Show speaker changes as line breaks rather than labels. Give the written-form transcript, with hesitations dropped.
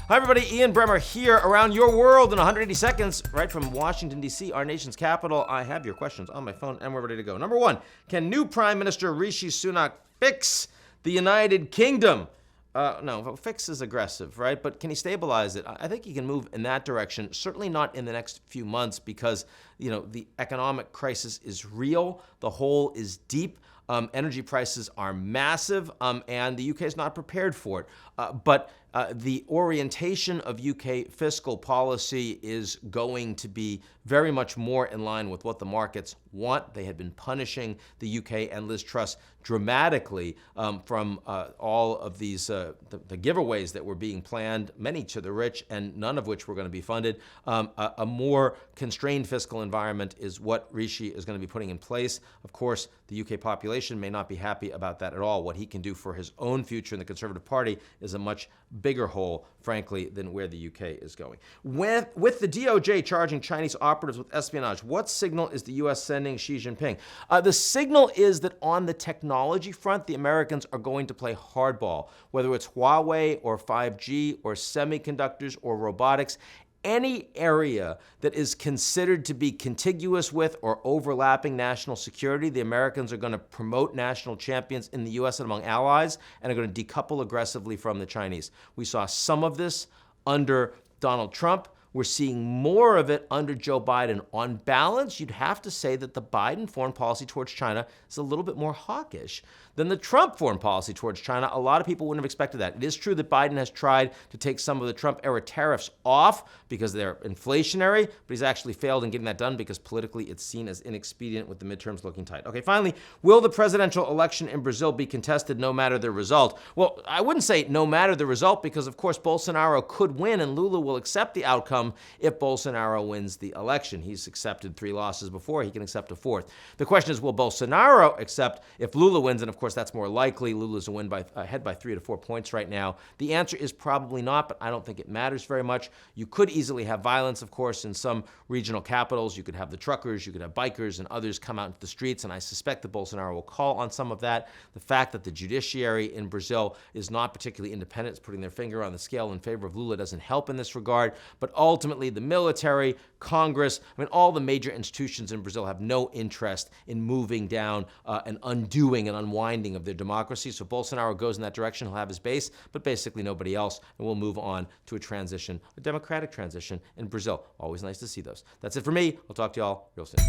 Hi, everybody. Ian Bremmer here around your world in 180 seconds, right from Washington, D.C., our nation's capital. I have your questions on my phone, and we're ready to go. Number one, can new Prime Minister Rishi Sunak fix the United Kingdom? No, fix is aggressive, right? But can he stabilize it? I think he can move in that direction, certainly not in the next few months because, the economic crisis is real. The hole is deep. Energy prices are massive, and the UK is not prepared for it. But the orientation of UK fiscal policy is going to be very much more in line with what the markets want. They had been punishing the UK and Liz Truss dramatically from all of these the giveaways that were being planned, many to the rich, and none of which were going to be funded. A more constrained fiscal environment is what Rishi is going to be putting in place. Of course, the UK population may not be happy about that at all. What he can do for his own future in the Conservative Party is a much bigger hole, frankly, than where the UK is going. With the DOJ charging Chinese operatives with espionage, what signal is the U.S. sending Xi Jinping? The signal is that on the technology front, the Americans are going to play hardball, whether it's Huawei or 5G or semiconductors or robotics. Any area that is considered to be contiguous with or overlapping national security, the Americans are going to promote national champions in the U.S. and among allies and are going to decouple aggressively from the Chinese. We saw some of this under Donald Trump. We're seeing more of it under Joe Biden. On balance, you'd have to say that the Biden foreign policy towards China is a little bit more hawkish than the Trump foreign policy towards China. A lot of people wouldn't have expected that. It is true that Biden has tried to take some of the Trump-era tariffs off because they're inflationary, but he's actually failed in getting that done because politically it's seen as inexpedient with the midterms looking tight. Okay, finally, will the presidential election in Brazil be contested no matter the result? Well, I wouldn't say no matter the result because, of course, Bolsonaro could win and Lula will accept the outcome if Bolsonaro wins the election. He's accepted 3 losses before. He can accept a 4th. The question is, will Bolsonaro accept if Lula wins? And of course, that's more likely. Lula's ahead by 3 to 4 points right now. The answer is probably not, but I don't think it matters very much. You could easily have violence, of course, in some regional capitals. You could have the truckers, you could have bikers, and others come out into the streets, and I suspect that Bolsonaro will call on some of that. The fact that the judiciary in Brazil is not particularly independent, is putting their finger on the scale in favor of Lula, doesn't help in this regard. But ultimately, the military, Congress, all the major institutions in Brazil have no interest in moving down and undoing and unwinding of their democracy. So Bolsonaro goes in that direction, he'll have his base, but basically nobody else, and we'll move on to a transition, a democratic transition in Brazil. Always nice to see those. That's it for me. I'll talk to y'all real soon.